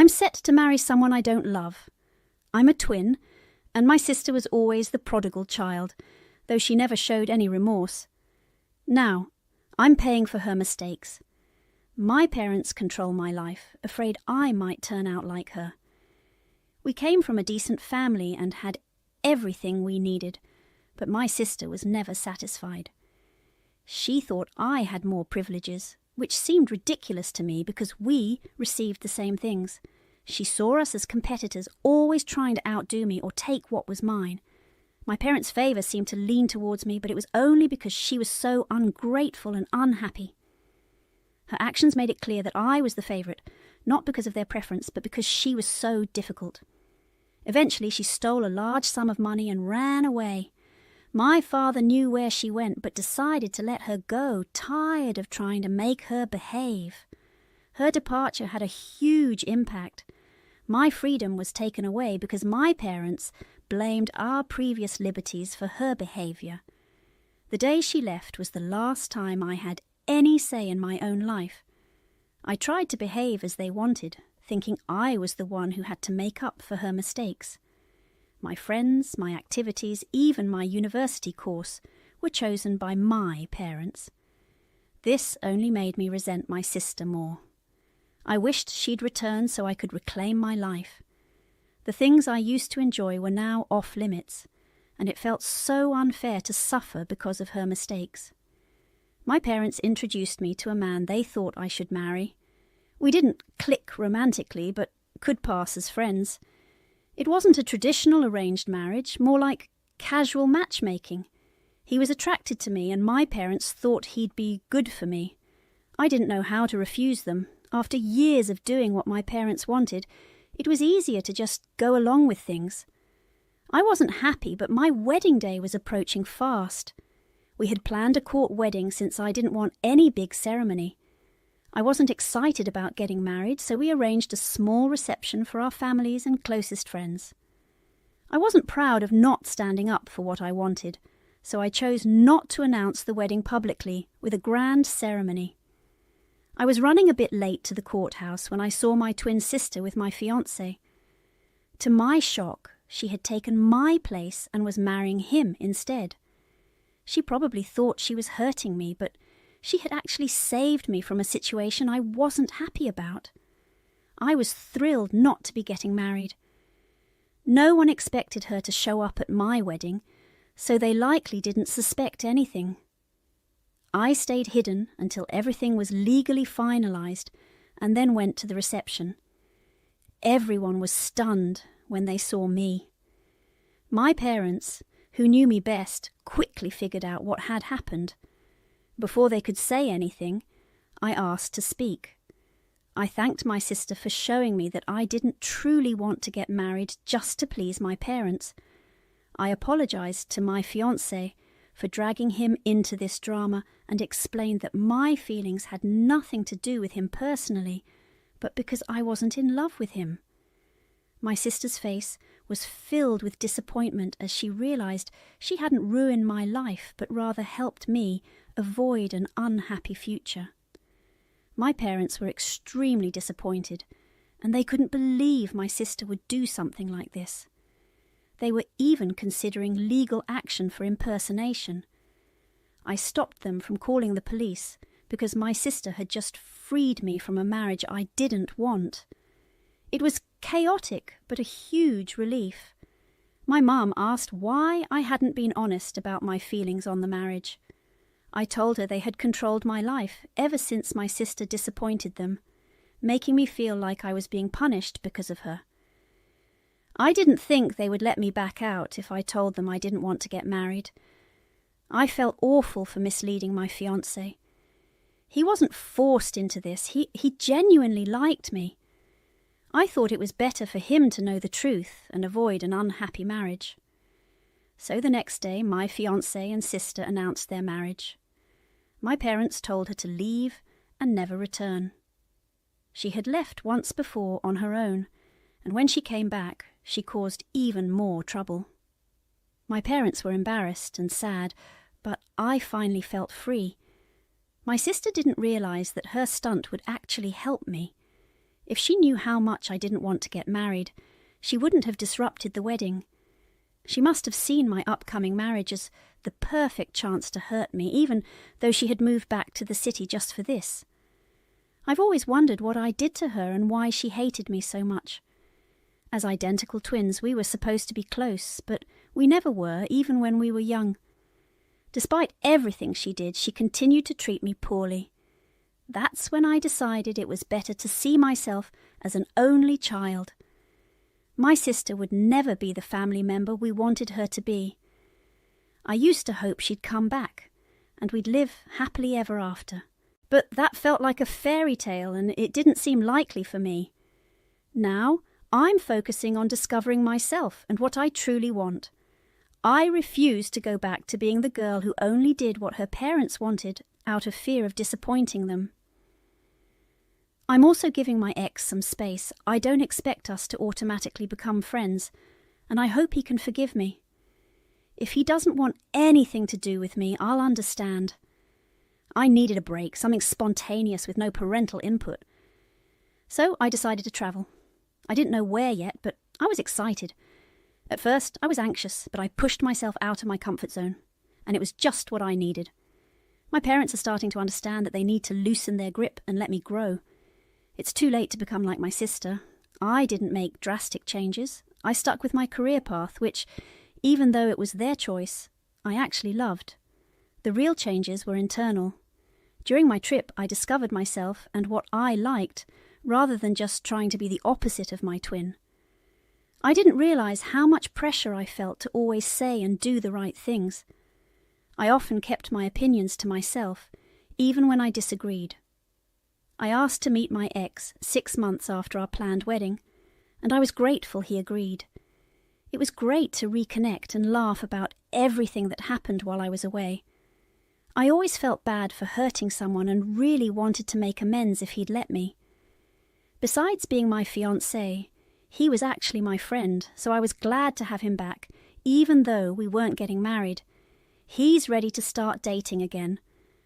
I'm set to marry someone I don't love. I'm a twin, and my sister was always the prodigal child, though she never showed any remorse. Now, I'm paying for her mistakes. My parents control my life, afraid I might turn out like her. We came from a decent family and had everything we needed, but my sister was never satisfied. She thought I had more privileges, which seemed ridiculous to me because we received the same things. She saw us as competitors, always trying to outdo me or take what was mine. My parents' favour seemed to lean towards me, but it was only because she was so ungrateful and unhappy. Her actions made it clear that I was the favourite, not because of their preference, but because she was so difficult. Eventually, she stole a large sum of money and ran away. My father knew where she went, but decided to let her go, tired of trying to make her behave. Her departure had a huge impact. My freedom was taken away because my parents blamed our previous liberties for her behaviour. The day she left was the last time I had any say in my own life. I tried to behave as they wanted, thinking I was the one who had to make up for her mistakes. My friends, my activities, even my university course were chosen by my parents. This only made me resent my sister more. I wished she'd return so I could reclaim my life. The things I used to enjoy were now off limits, and it felt so unfair to suffer because of her mistakes. My parents introduced me to a man they thought I should marry. We didn't click romantically, but could pass as friends. It wasn't a traditional arranged marriage, more like casual matchmaking. He was attracted to me, and my parents thought he'd be good for me. I didn't know how to refuse them. After years of doing what my parents wanted, it was easier to just go along with things. I wasn't happy, but my wedding day was approaching fast. We had planned a court wedding since I didn't want any big ceremony. I wasn't excited about getting married, so we arranged a small reception for our families and closest friends. I wasn't proud of not standing up for what I wanted, so I chose not to announce the wedding publicly with a grand ceremony. I was running a bit late to the courthouse when I saw my twin sister with my fiancé. To my shock, she had taken my place and was marrying him instead. She probably thought she was hurting me, but she had actually saved me from a situation I wasn't happy about. I was thrilled not to be getting married. No one expected her to show up at my wedding, so they likely didn't suspect anything. I stayed hidden until everything was legally finalised and then went to the reception. Everyone was stunned when they saw me. My parents, who knew me best, quickly figured out what had happened. Before they could say anything, I asked to speak. I thanked my sister for showing me that I didn't truly want to get married just to please my parents. I apologised to my fiancé for dragging him into this drama and explained that my feelings had nothing to do with him personally, but because I wasn't in love with him. My sister's face was filled with disappointment as she realised she hadn't ruined my life, but rather helped me avoid an unhappy future. My parents were extremely disappointed, and they couldn't believe my sister would do something like this. They were even considering legal action for impersonation. I stopped them from calling the police because my sister had just freed me from a marriage I didn't want. It was chaotic, but a huge relief. My mum asked why I hadn't been honest about my feelings on the marriage. I told her they had controlled my life ever since my sister disappointed them, making me feel like I was being punished because of her. I didn't think they would let me back out if I told them I didn't want to get married. I felt awful for misleading my fiancé. He wasn't forced into this. He genuinely liked me. I thought it was better for him to know the truth and avoid an unhappy marriage. So the next day, my fiancé and sister announced their marriage. My parents told her to leave and never return. She had left once before on her own, and when she came back, she caused even more trouble. My parents were embarrassed and sad, but I finally felt free. My sister didn't realise that her stunt would actually help me. If she knew how much I didn't want to get married, she wouldn't have disrupted the wedding. She must have seen my upcoming marriage as the perfect chance to hurt me, even though she had moved back to the city just for this. I've always wondered what I did to her and why she hated me so much. As identical twins, we were supposed to be close, but we never were, even when we were young. Despite everything she did, she continued to treat me poorly. That's when I decided it was better to see myself as an only child. My sister would never be the family member we wanted her to be. I used to hope she'd come back, and we'd live happily ever after. But that felt like a fairy tale, and it didn't seem likely for me. Now, I'm focusing on discovering myself and what I truly want. I refuse to go back to being the girl who only did what her parents wanted out of fear of disappointing them. I'm also giving my ex some space. I don't expect us to automatically become friends, and I hope he can forgive me. If he doesn't want anything to do with me, I'll understand. I needed a break, something spontaneous with no parental input. So I decided to travel. I didn't know where yet, but I was excited. At first, I was anxious, but I pushed myself out of my comfort zone, and it was just what I needed. My parents are starting to understand that they need to loosen their grip and let me grow. It's too late to become like my sister. I didn't make drastic changes. I stuck with my career path, which, even though it was their choice, I actually loved. The real changes were internal. During my trip, I discovered myself and what I liked, rather than just trying to be the opposite of my twin. I didn't realize how much pressure I felt to always say and do the right things. I often kept my opinions to myself, even when I disagreed. I asked to meet my ex 6 months after our planned wedding, and I was grateful he agreed. It was great to reconnect and laugh about everything that happened while I was away. I always felt bad for hurting someone and really wanted to make amends if he'd let me. Besides being my fiancé, he was actually my friend, so I was glad to have him back, even though we weren't getting married. He's ready to start dating again,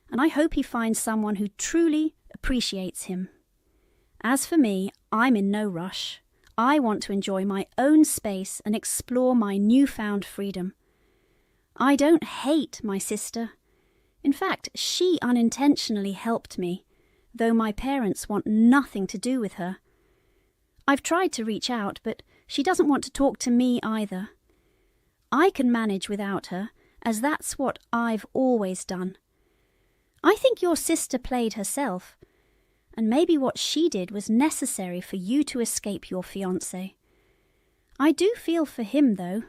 and I hope he finds someone who truly appreciates him. As for me, I'm in no rush. I want to enjoy my own space and explore my newfound freedom. I don't hate my sister. In fact, she unintentionally helped me, though my parents want nothing to do with her. I've tried to reach out, but she doesn't want to talk to me either. I can manage without her, as that's what I've always done. I think your sister played herself, and maybe what she did was necessary for you to escape your fiancé. I do feel for him, though.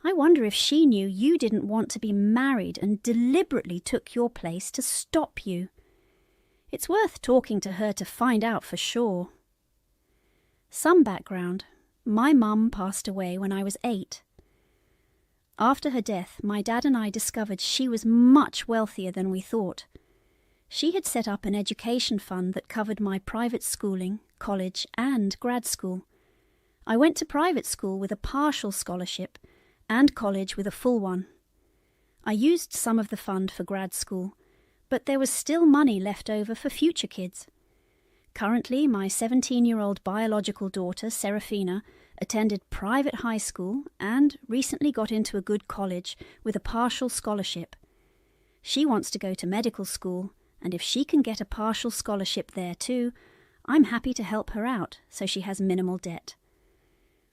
I wonder if she knew you didn't want to be married and deliberately took your place to stop you. It's worth talking to her to find out for sure. Some background. My mum passed away when I was 8. After her death, my dad and I discovered she was much wealthier than we thought. She had set up an education fund that covered my private schooling, college, and grad school. I went to private school with a partial scholarship and college with a full one. I used some of the fund for grad school, but there was still money left over for future kids. Currently, my 17-year-old biological daughter, Serafina, attended private high school and recently got into a good college with a partial scholarship. She wants to go to medical school, and if she can get a partial scholarship there too, I'm happy to help her out so she has minimal debt.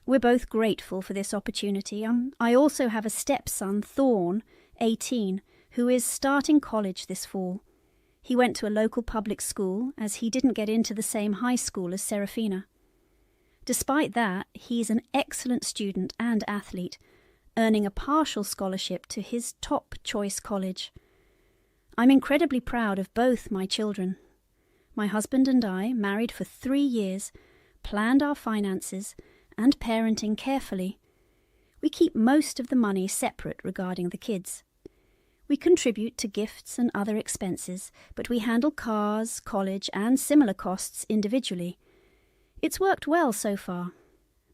We're both grateful for this opportunity. I also have a stepson, Thorn, 18, who is starting college this fall. He went to a local public school as he didn't get into the same high school as Serafina. Despite that, he's an excellent student and athlete, earning a partial scholarship to his top choice college. I'm incredibly proud of both my children. My husband and I, married for 3 years, planned our finances and parenting carefully. We keep most of the money separate regarding the kids. We contribute to gifts and other expenses, but we handle cars, college, and similar costs individually. It's worked well so far.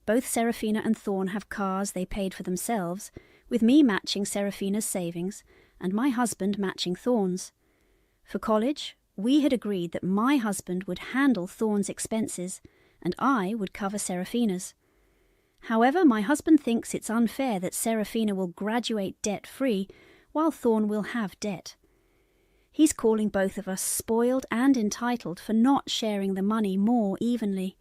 Both Serafina and Thorn have cars they paid for themselves, with me matching Serafina's savings and my husband matching Thorn's. For college, we had agreed that my husband would handle Thorne's expenses and I would cover Seraphina's. However, my husband thinks it's unfair that Seraphina will graduate debt-free while Thorne will have debt. He's calling both of us spoiled and entitled for not sharing the money more evenly.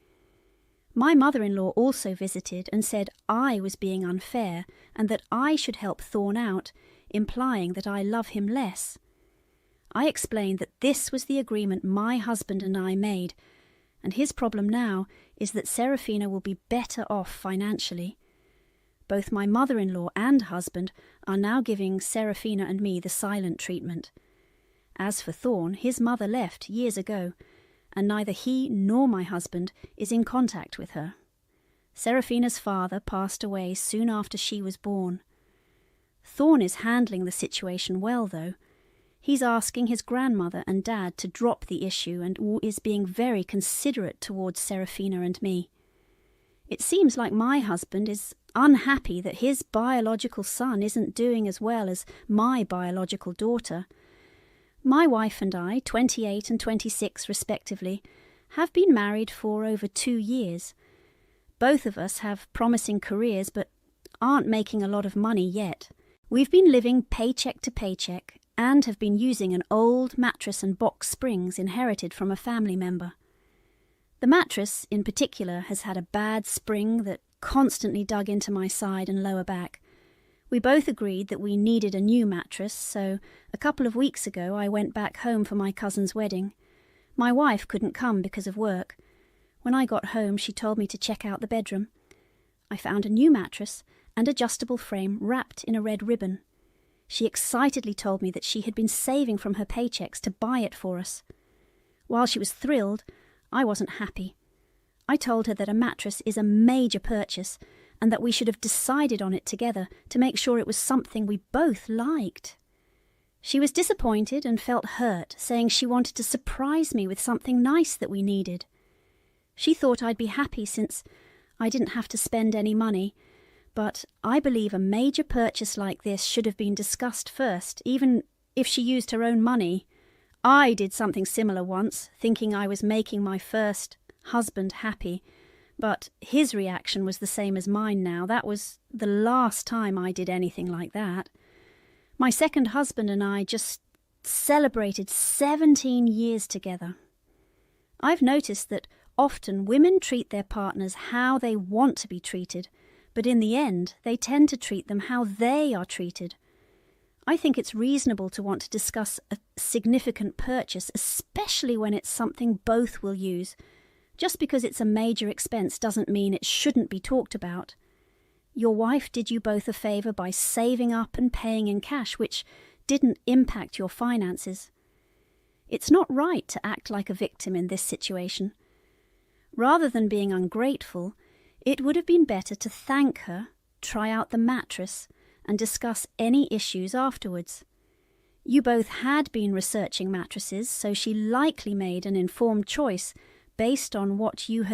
My mother-in-law also visited and said I was being unfair and that I should help Thorne out, implying that I love him less. I explained that this was the agreement my husband and I made, and his problem now is that Seraphina will be better off financially. Both my mother-in-law and husband are now giving Seraphina and me the silent treatment. As for Thorne, his mother left years ago, and neither he nor my husband is in contact with her. Seraphina's father passed away soon after she was born. Thorne is handling the situation well, though. He's asking his grandmother and dad to drop the issue and is being very considerate towards Seraphina and me. It seems like my husband is unhappy that his biological son isn't doing as well as my biological daughter. My wife and I, 28 and 26 respectively, have been married for over 2 years. Both of us have promising careers but aren't making a lot of money yet. We've been living paycheck to paycheck and have been using an old mattress and box springs inherited from a family member. The mattress, in particular, has had a bad spring that constantly dug into my side and lower back. We both agreed that we needed a new mattress, so a couple of weeks ago I went back home for my cousin's wedding. My wife couldn't come because of work. When I got home, she told me to check out the bedroom. I found a new mattress and adjustable frame wrapped in a red ribbon. She excitedly told me that she had been saving from her paychecks to buy it for us. While she was thrilled, I wasn't happy. I told her that a mattress is a major purchase and that we should have decided on it together to make sure it was something we both liked. She was disappointed and felt hurt, saying she wanted to surprise me with something nice that we needed. She thought I'd be happy since I didn't have to spend any money, but I believe a major purchase like this should have been discussed first, even if she used her own money. I did something similar once, thinking I was making my first husband happy, but his reaction was the same as mine now. That was the last time I did anything like that. My second husband and I just celebrated 17 years together. I've noticed that often women treat their partners how they want to be treated, but in the end they tend to treat them how they are treated. I think it's reasonable to want to discuss a significant purchase, especially when it's something both will use. Just because it's a major expense doesn't mean it shouldn't be talked about. Your wife did you both a favour by saving up and paying in cash, which didn't impact your finances. It's not right to act like a victim in this situation. Rather than being ungrateful, it would have been better to thank her, try out the mattress, and discuss any issues afterwards. You both had been researching mattresses, so she likely made an informed choice based on what you had